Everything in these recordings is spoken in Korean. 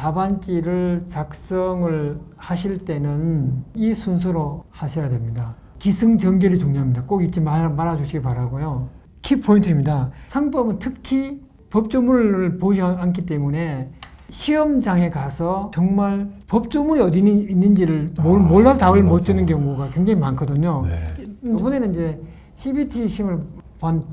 답안지를 작성을 하실 때는 이 순서로 하셔야 됩니다. 기승전결이 중요합니다. 꼭 잊지 말아주시기 바라고요. 키포인트입니다. 상법은 특히 법조문을 보지 않기 때문에 시험장에 가서 정말 법조문이 어디 있는지를 몰라서 답을 못 주는 경우가 굉장히 많거든요. 네. 이번에는 이제 CBT 시험을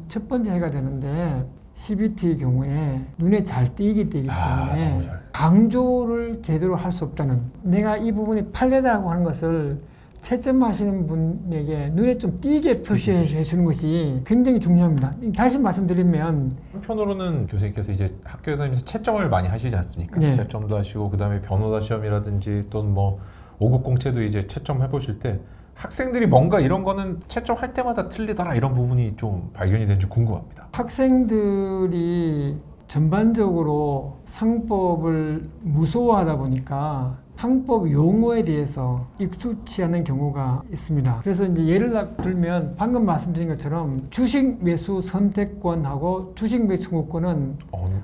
첫 번째 해가 되는데 CBT의 경우에 눈에 잘 띄기 때문에 강조를 제대로 할 수 없다는, 내가 이 부분이 판례다라고 하는 것을 채점하시는 분에게 눈에 좀 띄게 표시해 주는 것이 굉장히 중요합니다. 다시 말씀드리면, 한편으로는 교수님께서 이제 학교에서 채점을 많이 하시지 않습니까? 네. 채점도 하시고 그다음에 변호사 시험이라든지 또는 뭐 5급 공채도 이제 채점해 보실 때 학생들이 뭔가 이런 거는 채점할 때마다 틀리더라 이런 부분이 좀 발견이 되는지 궁금합니다. 학생들이 전반적으로 상법을 무서워하다 보니까 상법 용어에 대해서 익숙치 않은 경우가 있습니다. 그래서 이제 예를 들면 방금 말씀드린 것처럼 주식 매수 선택권하고 주식 매수 청구권은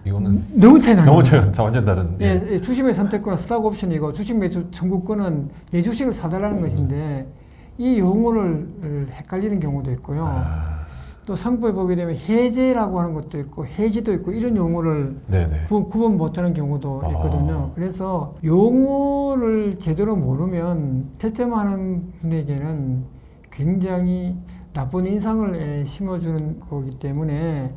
이거는 너무 차이 납니다. 너무 차이 완전 다른. 예, 주식 매수 선택권은 스탁 옵션이고 주식 매수 청구권은 내 주식을 사달라는 것인데 이 용어를 헷갈리는 경우도 있고요. 또 상법에 보게 되면 해제라고 하는 것도 있고 해지도 있고 이런 용어를 구분 못하는 경우도 있거든요. 그래서 용어를 제대로 모르면 채점하는 분에게는 굉장히 나쁜 인상을 심어주는 거기 때문에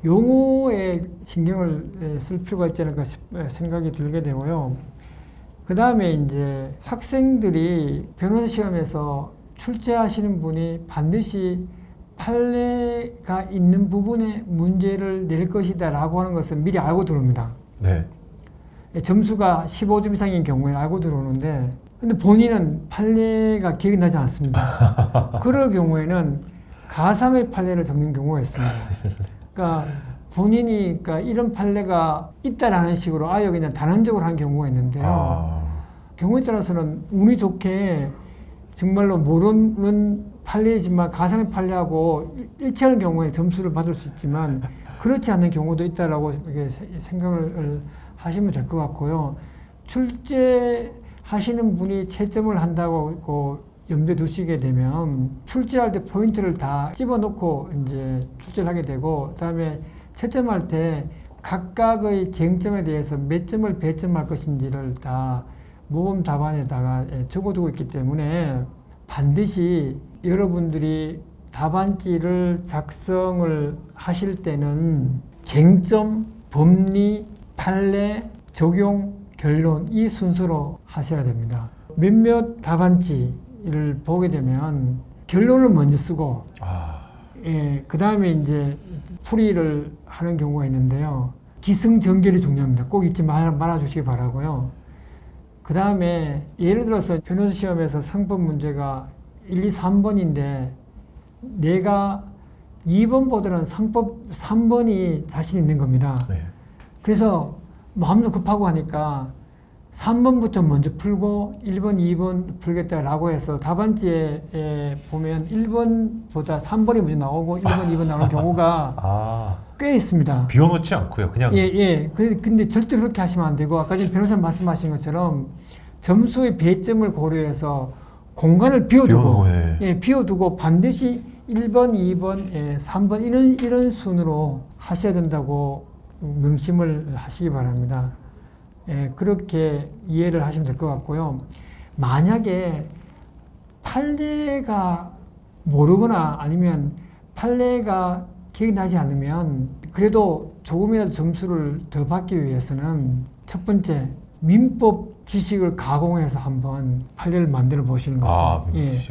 용어에 신경을 쓸 필요가 있지 않을까 생각이 들게 되고요. 그 다음에 이제 학생들이 변호사 시험에서 출제하시는 분이 반드시 판례가 있는 부분에 문제를 낼 것이다 라고 하는 것을 미리 알고 들어옵니다. 네. 점수가 15점 이상인 경우에 알고 들어오는데 근데 본인은 판례가 기억이 나지 않습니다. 그럴 경우에는 가상의 판례를 적는 경우가 있습니다. 그러니까 본인이 이런 판례가 있다라는 식으로 아예 그냥 단언적으로 한 경우가 있는데요. 경우에 따라서는 운이 좋게 정말로 모르는 판례이지만 가상의 판례하고 일치하는 경우에 점수를 받을 수 있지만 그렇지 않은 경우도 있다라고 이렇게 생각을 하시면 될 것 같고요. 출제하시는 분이 채점을 한다고 염두에 두시게 되면 출제할 때 포인트를 다 집어넣고 이제 출제를 하게 되고 그다음에 채점할 때 각각의 쟁점에 대해서 몇 점을 배점할 것인지를 다 모범 답안에다가 적어두고 있기 때문에 반드시 여러분들이 답안지를 작성을 하실 때는 쟁점, 법리, 판례, 적용, 결론 이 순서로 하셔야 됩니다. 몇몇 답안지를 보게 되면 결론을 먼저 쓰고 그 다음에 이제 풀이를 하는 경우가 있는데요. 기승전결이 중요합니다. 꼭 잊지 말아주시기 바라고요. 그 다음에 예를 들어서 변호사 시험에서 상법 문제가 1, 2, 3번인데 내가 2번보다는 상법 3번이 자신 있는 겁니다. 네. 그래서 마음도 급하고 하니까 3번부터 먼저 풀고 1번, 2번 풀겠다라고 해서 답안지에 보면 1번보다 3번이 먼저 나오고 1번, 2번 나오는 경우가 꽤 있습니다. 비워놓지 않고요. 그냥. 예. 근데 절대 그렇게 하시면 안 되고 아까 전에 변호사님 말씀하신 것처럼 점수의 배점을 고려해서 공간을 비워두고 비워두고 반드시 1번, 2번, 3번 이런 순으로 하셔야 된다고 명심을 하시기 바랍니다. 그렇게 이해를 하시면 될 것 같고요. 만약에 판례가 모르거나 아니면 판례가 기억이 나지 않으면 그래도 조금이라도 점수를 더 받기 위해서는 첫 번째 민법 지식을 가공해서 한번 판례를 만들어 보시는 것이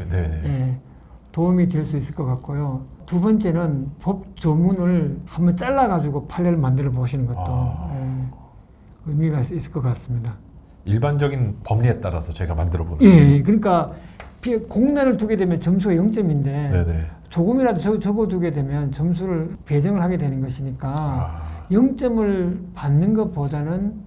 도움이 될 수 있을 것 같고요. 두 번째는 법 조문을 한번 잘라가지고 판례를 만들어 보시는 것도 의미가 있을 것 같습니다. 일반적인 법리에 따라서 제가 만들어 보는. 그러니까 공란을 두게 되면 점수가 0점인데 조금이라도 적어두게 되면 점수를 배정을 하게 되는 것이니까 0점을 받는 것보다는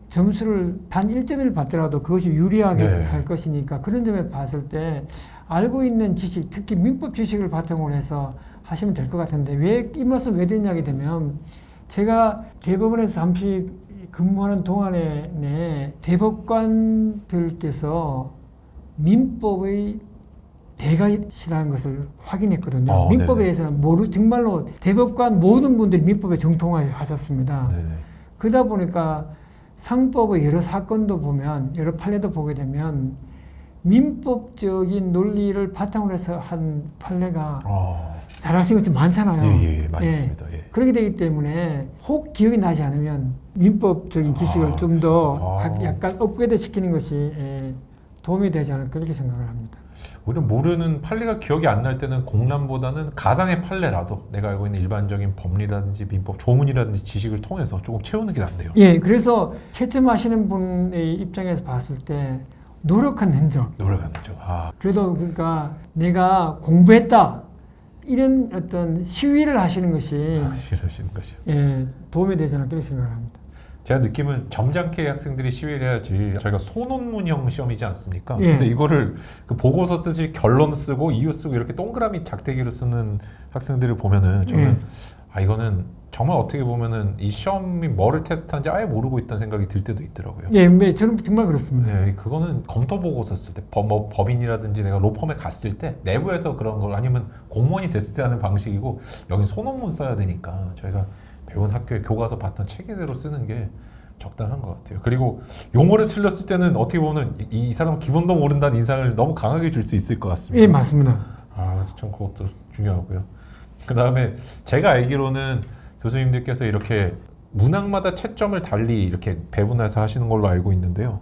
점수를 단 1점을 받더라도 그것이 유리하게 할 것이니까 그런 점에 봤을 때 알고 있는 지식, 특히 민법 지식을 바탕으로 해서 하시면 될 것 같은데 왜 이 말씀 왜 드리냐게 되면 제가 대법원에서 잠시 근무하는 동안에 대법관들께서 민법의 대가시라는 것을 확인했거든요. 민법에 네네. 대해서는 정말로 대법관 모든 분들이 민법에 정통하셨습니다. 네네. 그러다 보니까 상법의 여러 사건도 보면, 여러 판례도 보게 되면 민법적인 논리를 바탕으로 해서 한 판례가 잘하신 것이 많잖아요. 예, 많이 있습니다. 예. 그렇게 되기 때문에 혹 기억이 나지 않으면 민법적인 지식을 좀 더 약간 업그레이드 시키는 것이 도움이 되지 않을까 그렇게 생각을 합니다. 우리가 모르는 판례가 기억이 안 날 때는 공람보다는 가상의 판례라도 내가 알고 있는 일반적인 법리라든지 민법 조문이라든지 지식을 통해서 조금 채우는 게 낫네요. 예, 그래서 채점하시는 분의 입장에서 봤을 때 노력한 흔적. 노력하는 죠. 그래도 그러니까 내가 공부했다 이런 어떤 시위를 하시는 것이 싫으시는 거죠. 예, 도움이 되지 않을까 그렇게 생각을 합니다. 제가 느낌은 점잖게 학생들이 시위를 해야지 저희가 소논문형 시험이지 않습니까? 예. 근데 이거를 그 보고서 쓰지 결론 쓰고 이유 쓰고 이렇게 동그라미 작대기로 쓰는 학생들을 보면은 저는 이거는 정말 어떻게 보면은 이 시험이 뭐를 테스트하는지 아예 모르고 있다는 생각이 들 때도 있더라고요. 예, 저는 정말 그렇습니다. 네, 그거는 검토 보고서 쓸 때 법인이라든지 내가 로펌에 갔을 때 내부에서 그런 걸 아니면 공무원이 됐을 때 하는 방식이고 여기 소논문 써야 되니까 저희가 배운 학교에 교과서 봤던 체계대로 쓰는 게 적당한 것 같아요. 그리고 용어를 틀렸을 때는 어떻게 보면 이 사람은 기본도 모른다는 인상을 너무 강하게 줄 수 있을 것 같습니다. 예, 맞습니다. 참 그것도 중요하고요. 그 다음에 제가 알기로는 교수님들께서 이렇게 문항마다 채점을 달리 이렇게 배분해서 하시는 걸로 알고 있는데요.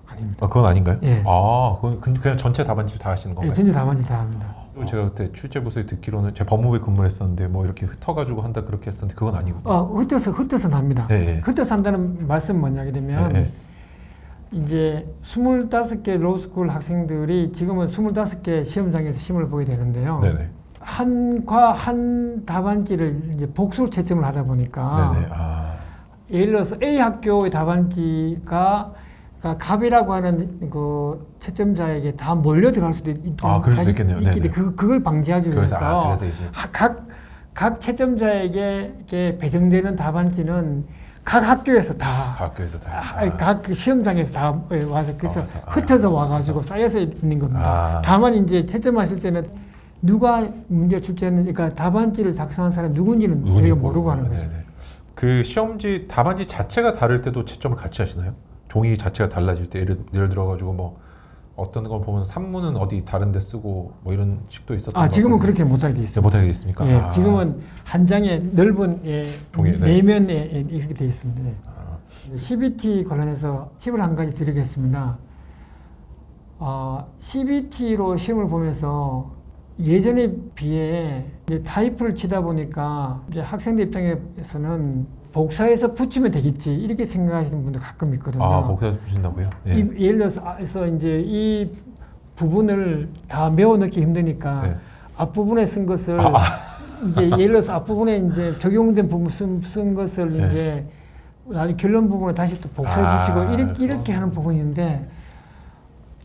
아닙니다. 그건 아닌가요? 예. 그건 그냥 전체 답안지 다 하시는 예, 건가요? 전체 답안지 다 합니다. 그리고 제가 그때 출제부서에 듣기로는 제가 법무부에 근무를 했었는데 뭐 이렇게 흩어가지고 한다 그렇게 했었는데 그건 아니군요. 흩어서 합니다. 예. 흩어서 한다는 말씀 뭐냐게 되면 이제 25개 로스쿨 학생들이 지금은 25개 시험장에서 시험을 보게 되는데요. 네네. 한 답안지를 이제 복수로 채점을 하다 보니까 네네. 예를 들어서 A 학교의 답안지가 갑이라고 하는 그 채점자에게 다 몰려 들어갈 수도 그럴 수도 있겠네요. 있기 때문에 그걸 방지하기 위해서 그래서 이제 각 채점자에게 이렇게 배정되는 답안지는 각 학교에서 각 시험장에서 다 와서 그래서 흩어져 와가지고 쌓여서 있는 겁니다. 다만 이제 채점하실 때는 누가 문제를 출제했는지, 그러니까 답안지를 작성한 사람이 누군지는 저희가 모르고 하는 거죠. 그 시험지 답안지 자체가 다를 때도 채점을 같이 하시나요? 종이 자체가 달라질 때 예를 들어가지고 뭐 어떤 걸 보면 산문은 어디 다른 데 쓰고 뭐 이런 식도 있었던 것 같아요. 지금은 그렇게 못하게 돼 있습니다. 못하게 돼 있습니까? 예, 지금은 한 장에 넓은 종이, 내면에 이렇게 돼 있습니다. CBT 관련해서 팁을 한 가지 드리겠습니다. CBT로 시험을 보면서 예전에 비해 이제 타이프를 치다 보니까 이제 학생들 입장에서는 복사해서 붙이면 되겠지 이렇게 생각하시는 분도 가끔 있거든요. 복사해서 붙인다고요? 예. 예를 들어서 이제 이 부분을 다 메워 넣기 힘드니까 앞부분에 쓴 것을 이제 예를 들어서 앞부분에 이제 적용된 부분 쓴 것을 이제 나중에 결론 부분을 다시 또 복사해 붙이고 이렇게 하는 부분인데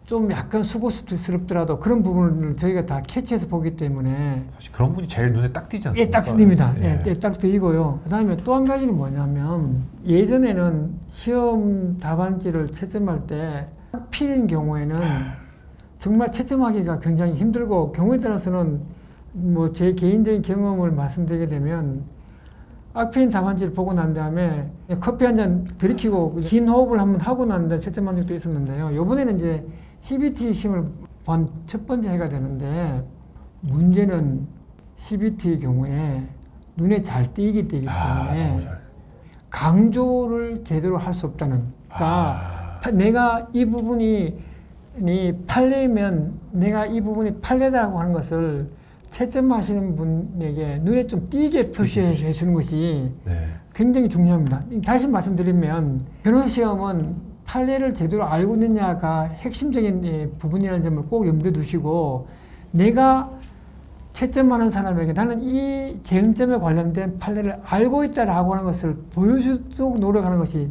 좀 약간 수고스럽더라도 그런 부분을 저희가 다 캐치해서 보기 때문에 사실 그런 분이 제일 눈에 딱 띄지 않습니까? 예, 딱 띄입니다. 딱 띄고요. 그다음에 또 한 가지는 뭐냐면 예전에는 시험 답안지를 채점할 때 필인 경우에는 정말 채점하기가 굉장히 힘들고 경우에 따라서는 뭐 제 개인적인 경험을 말씀드리게 되면 악필인 답안지를 보고 난 다음에 커피 한 잔 들이키고 긴 호흡을 한번 하고 난 다음에 채점한 적도 있었는데요. 이번에는 이제 CBT 시험을 본 첫 번째 해가 되는데 문제는 CBT의 경우에 눈에 잘 띄기 때문에 강조를 제대로 할 수 없다는. 그러니까 내가 이 부분이 판례면 내가 이 부분이 판례다라고 하는 것을 채점하시는 분에게 눈에 좀 띄게 표시해 주는 것이 굉장히 중요합니다. 다시 말씀드리면 변호사 시험은 판례를 제대로 알고 있느냐가 핵심적인 부분이라는 점을 꼭 염두에 두시고 내가 채점하는 사람에게 나는 이 쟁점에 관련된 판례를 알고 있다라고 하는 것을 보여주도록 노력하는 것이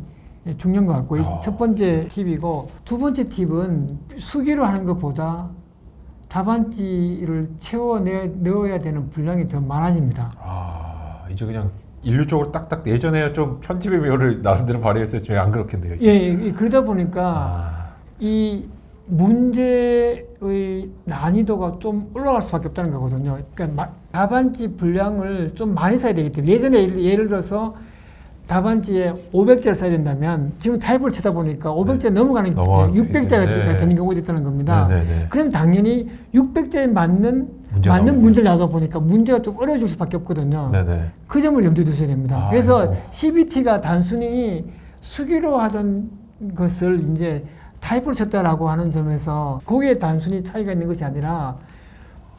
중요한 것 같고 이게 첫 번째 팁이고 두 번째 팁은 수기로 하는 것보다 답안지를 채워 넣어야 되는 분량이 더 많아집니다. 이제 그냥 인류 쪽으로 딱딱 예전에 좀 편집의 묘를 나름대로 발휘했었지만 안 그렇겠네요. 예, 그러다 보니까 아, 이 문제의 난이도가 좀 올라갈 수밖에 없다는 거거든요. 그러니까 답안지 분량을 좀 많이 써야 되기 때문에 예전에 예를 들어서 답안지에 500자를 써야 된다면 지금 타입을 치다 보니까 500자 넘어가는 게 600자가 되는 경우가 있다는 겁니다. 그럼 당연히 600자에 맞는 문제를 놔다 보니까 문제가 좀 어려워질 수밖에 없거든요. 그 점을 염두에 두셔야 됩니다. 그래서 CBT가 단순히 수기로 하던 것을 이제 타입으로 쳤다라고 하는 점에서 거기에 단순히 차이가 있는 것이 아니라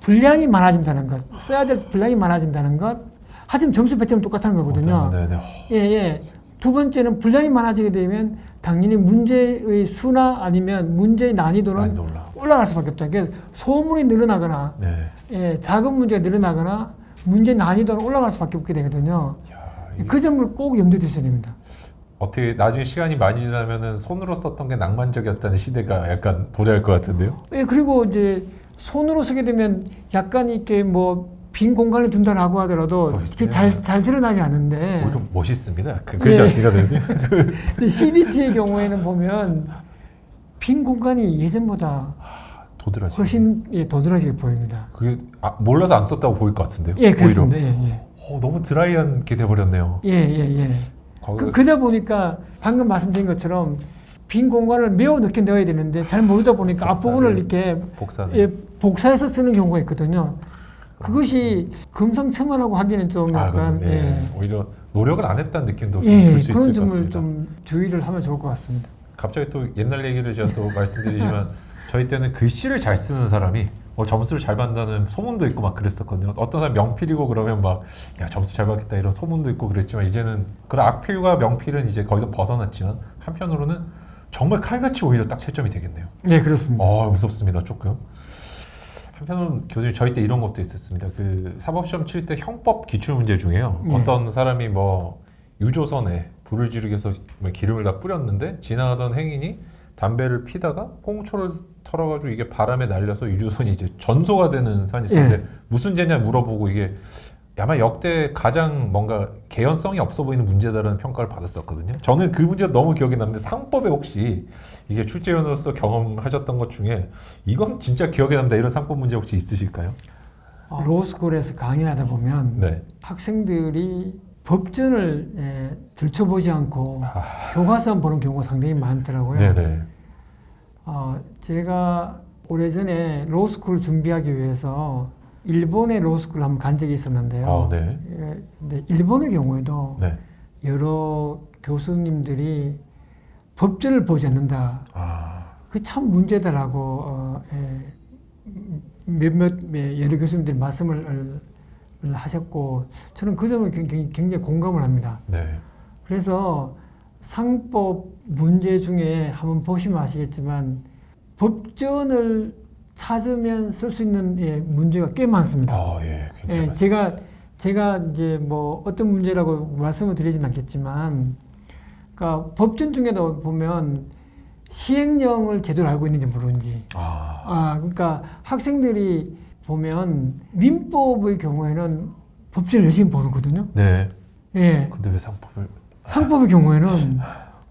분량이 많아진다는 것, 써야 될 분량이 많아진다는 것, 하지만 점수 배점은 똑같다는 거거든요. 두 번째는 분량이 많아지게 되면 당연히 문제의 수나 아니면 문제의 난이도는 올라갈 수밖에 없다. 그러니까 소문이 늘어나거나 작은 문제가 늘어나거나 문제 난이도는 올라갈 수밖에 없게 되거든요. 그 점을 꼭 염두에 두셔야 됩니다. 어떻게 나중에 시간이 많이 지나면은 손으로 썼던 게 낭만적이었다는 시대가 약간 도래할 것 같은데요? 그리고 이제 손으로 쓰게 되면 약간 이렇게 뭐 빈 공간에 둔다라고 하더라도 잘 드러나지 않는데 오히려 멋있습니다. 그렇지 않습니까, 선생님? CBT의 경우에는 보면 빈 공간이 예전보다 훨씬 도드라지게 보입니다. 그게 몰라서 안 썼다고 보일 것 같은데요? 그렇습니다. 너무 드라이한 게 돼버렸네요. 그러다 보니까 방금 말씀드린 것처럼 빈 공간을 매우 늦게 넣어야 되는데 잘 모르다 보니까 앞부분을 이렇게 복사해서 쓰는 경우가 있거든요. 그것이 금상첨화라고 하기는 좀 약간 오히려 노력을 안 했다는 느낌도 들 수 있을 것 같습니다. 그런 점을 좀 주의를 하면 좋을 것 같습니다. 갑자기 또 옛날 얘기를 제가 또 말씀드리지만 저희 때는 글씨를 잘 쓰는 사람이 점수를 잘 받는다는 소문도 있고 막 그랬었거든요. 어떤 사람 명필이고 그러면 막 야 점수 잘 받겠다 이런 소문도 있고 그랬지만 이제는 그런 악필과 명필은 이제 거기서 벗어났지만 한편으로는 정말 칼같이 오히려 딱 채점이 되겠네요. 네, 그렇습니다. 무섭습니다, 조금. 한편으로는 교수님 저희 때 이런 것도 있었습니다. 그 사법시험 칠 때 형법 기출문제 중에요. 어떤 사람이 뭐 유조선에 불을 지르기 위해서 기름을 다 뿌렸는데 지나가던 행인이 담배를 피다가 꽁초를 털어가지고 이게 바람에 날려서 유조선이 이제 전소가 되는 사안이 있었는데 무슨 죄냐 물어보고 이게 아마 역대 가장 뭔가 개연성이 없어 보이는 문제다라는 평가를 받았었거든요. 저는 그 문제가 너무 기억이 남는데 상법에 혹시 이게 출제위원으로서 경험하셨던 것 중에 이건 진짜 기억에 남다 이런 상법 문제 혹시 있으실까요? 로스쿨에서 강의하다 보면 학생들이 법전을 들춰보지 않고 교과서만 보는 경우가 상당히 많더라고요. 제가 오래전에 로스쿨 준비하기 위해서 일본의 로스쿨 한번 간 적이 있었는데요. 근데 일본의 경우에도 여러 교수님들이 법전을 보지 않는다. 그 참 문제다라고 여러 교수님들이 말씀을 하셨고 저는 그 점을 굉장히 공감을 합니다. 그래서 상법 문제 중에 한번 보시면 아시겠지만 법전을 찾으면 쓸 수 있는 문제가 꽤 많습니다. 제가 이제 뭐 어떤 문제라고 말씀을 드리진 않겠지만, 그러니까 법전 중에도 보면 시행령을 제대로 알고 있는지 모르는지. 그러니까 학생들이 보면 민법의 경우에는 법전을 열심히 보거든요. 근데 왜 상법의 경우에는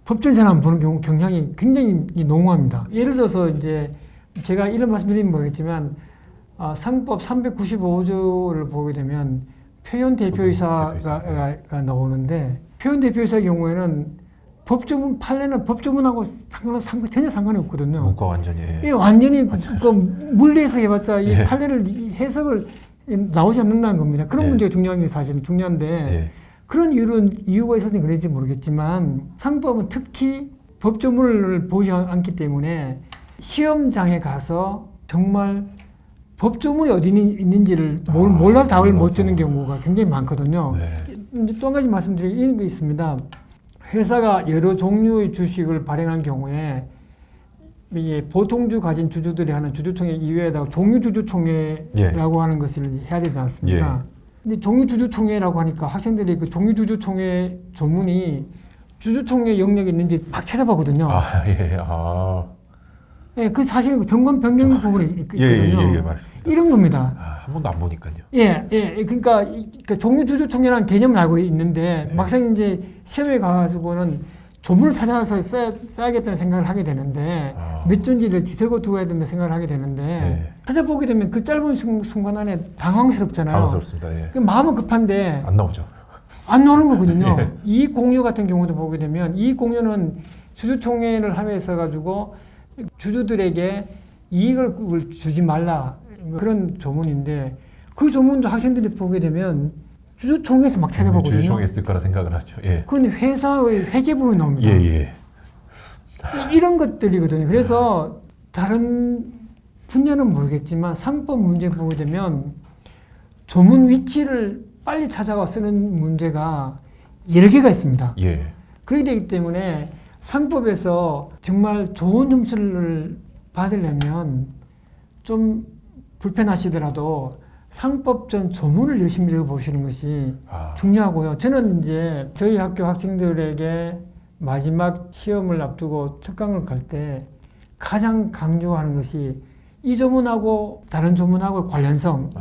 법전을 잘 안 보는 경향이 굉장히 농후합니다. 예를 들어서 이제 제가 이런 말씀드리면 모르겠지만 상법 395조를 보게 되면 표현 대표이사가 나오는데 표현 대표이사의 경우에는 법조문 판례는 법조문하고 전혀 상관이 없거든요. 문과 완전히 완전히 물리 해석해봤자 이 판례를 해석을 나오지 않는다는 겁니다. 그런 문제가 중요한 게 사실은 중요한데 그런 이유가 있어서 그런지 모르겠지만 상법은 특히 법조문을 보지 않기 때문에 시험장에 가서 정말 법조문이 어디 있는지를 몰라서 답을 못 주는 경우가 굉장히 많거든요. 또 한 가지 말씀드리는 게 있습니다. 회사가 여러 종류의 주식을 발행한 경우에 보통주 가진 주주들이 하는 주주총회 이외에다가 종류주주총회라고 하는 것을 해야 되지 않습니까? 근데 종류주주총회라고 하니까 학생들이 그 종류주주총회 조문이 주주총회 영역이 있는지 막 찾아보거든요. 예, 그 사실 정권 변경 부분이 있거든요. 예, 맞습니다. 이런 겁니다. 한 번도 안 보니까요. 그러니까 종류 주주총회라는 개념을 알고 있는데 네. 막상 이제 시험에 가가지고는 조문을 찾아서 써야겠다는 생각을 하게 되는데 몇 존지를 뒤섞어 두어야 된다 생각을 하게 되는데 네. 찾아보게 되면 그 짧은 순간 안에 당황스럽잖아요. 당황스럽습니다. 예. 그 마음은 급한데 안 나오죠. 안 나오는 거거든요. 예. 이익 공유 같은 경우도 보게 되면 이익 공유는 주주총회를 하면서 가지고 주주들에게 이익을 주지 말라 그런 조문인데 그 조문도 학생들이 보게 되면 주주총회에서 막 찾아보거든요. 주주총회 있을 거라 생각을 하죠. 예. 그건 회사의 회계 부분이 나옵니다. 예. 이런 것들이거든요. 그래서 다른 분야는 모르겠지만 상법 문제 보게 되면 조문 위치를 빨리 찾아가 쓰는 문제가 여러 개가 있습니다. 예. 그렇게 되기 때문에 상법에서 정말 좋은 점수를 받으려면 좀 불편하시더라도 상법전 조문을 열심히 읽어보시는 것이 중요하고요. 저는 이제 저희 학교 학생들에게 마지막 시험을 앞두고 특강을 갈 때 가장 강조하는 것이 이 조문하고 다른 조문하고 관련성을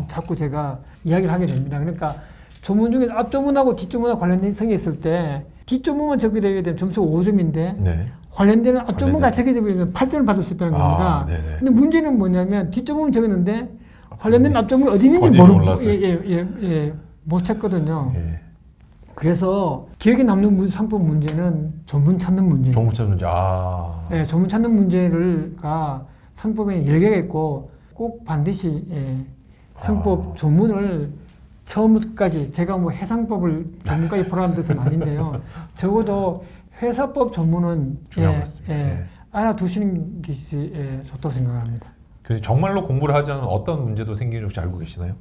자꾸 제가 이야기를 하게 됩니다. 그러니까 조문 중에 앞조문하고 뒷조문하고 관련된 성이 있을 때 뒷조문만 적게 되면 점수가 5점인데 네. 관련되는 앞조문과 적게 되면 8점을 받을 수 있다는 겁니다. 네네. 근데 문제는 뭐냐면 뒷조문은 적었는데 관련된 앞조문이 어디 있는지 어디에 모르고 몰랐어요. 못 찾거든요. 예. 그래서 기억에 남는 상법 문제는 조문 찾는 문제. 종부처 문제. 예, 조문 찾는 문제가 상법에 10개가 있고 꼭 반드시 상법 조문을 처음까지 제가 뭐 해상법을 전문까지 보라는 뜻은 아닌데요. 적어도 회사법 조문은 중요한 것 같습니다. 예. 알아두시는 것이 좋다고 생각합니다. 그래서 정말로 공부를 하지 않으면 어떤 문제도 생기는지 혹시 알고 계시나요?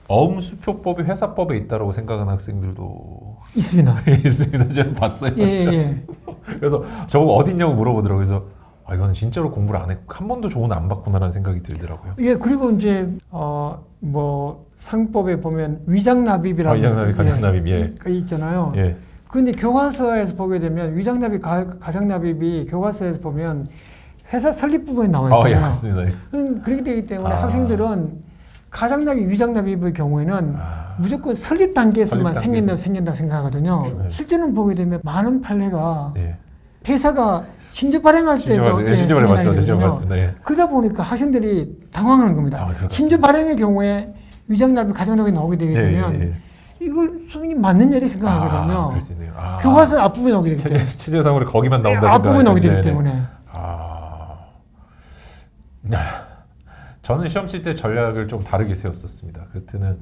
어음수표법이 회사법에 있다고 생각하는 학생들도 있습니다. 있습니다. 제가 봤어요. 예. 그래서 저보고 어디 있냐고 물어보더라고요. 그래서 이거는 진짜로 공부를 안 했고 한 번도 조언 안 받구나라는 생각이 들더라고요. 예, 그리고 이제 뭐 상법에 보면 위장납입이라는 위장납입, 가장납입, 예. 있잖아요. 예. 근데 교과서에서 보게 되면 위장납입, 가장납입이 교과서에서 보면 회사 설립 부분에 나와 있잖아요. 예, 맞습니다. 그렇게 되기 때문에 학생들은 가장납입, 위장납입의 경우에는 무조건 설립 단계에서만 생긴다고 생각하거든요. 실제는 보게 되면 많은 판례가 회사가 신주 발행할 때도 신주 발행 맞습니다. 예. 그러다 보니까 학생들이 당황하는 겁니다. 신주 발행의 경우에 위장납입, 가장납입이 나오게 되게 되면 이걸 선생님 맞는 일이 생각하거든요. 그럴 수 있네요. 교과서 앞부분에 나오게 되기 때문에. 체제상으로 거기만 나온다 앞부분에 나오게 되기 때문에. 저는 시험 칠 때 전략을 좀 다르게 세웠었습니다. 그때는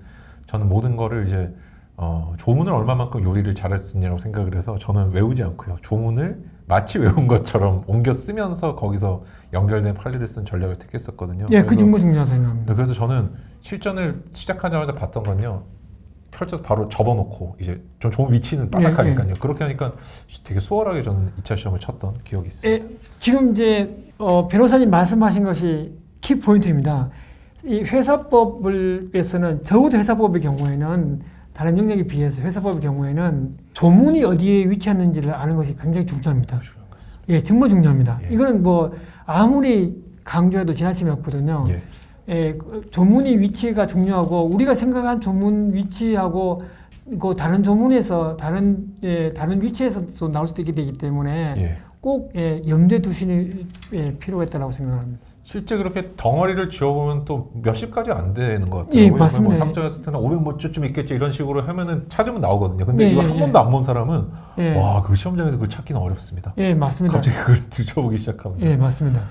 저는 모든 거를 이제 조문을 얼마만큼 요리를 잘할 수 있냐고 생각을 해서 저는 외우지 않고요. 조문을 마치 외운 것처럼 옮겨 쓰면서 거기서 연결된 판례를 쓴 전략을 택했었거든요. 예, 그 정말 중요하다고 생각합니다. 그래서 저는 실전을 시작하자마자 봤던 건요. 펼쳐서 바로 접어놓고 이제 좀 좋은 위치는 빠삭하니까요. 그렇게 하니까 되게 수월하게 저는 2차 시험을 쳤던 기억이 있습니다. 지금 이제 변호사님 말씀하신 것이 키 포인트입니다. 이 회사법에서는 적어도 회사법의 경우에는 다른 영역에 비해서 회사법의 경우에는 조문이 어디에 위치했는지를 아는 것이 굉장히 중요합니다. 예, 정말 중요합니다. 이거는 뭐 아무리 강조해도 지나침이 없거든요. 조문이 위치가 중요하고 우리가 생각한 조문 위치하고 그 다른 조문에서 다른 위치에서 나올 수도 있게 되기 때문에 꼭 염두에 두실 필요가 있다고 생각합니다. 실제 그렇게 덩어리를 지어보면 또 몇십까지 안 되는 것 같아요. 예, 맞습니다. 뭐 3점에서 때는 500뭐쯤 있겠지 이런 식으로 하면은 찾으면 나오거든요. 근데 이거 한 번도 안 본 사람은 와, 그 시험장에서 그걸 찾기는 어렵습니다. 예, 맞습니다. 갑자기 그걸 뒤져보기 시작하면. 예, 맞습니다.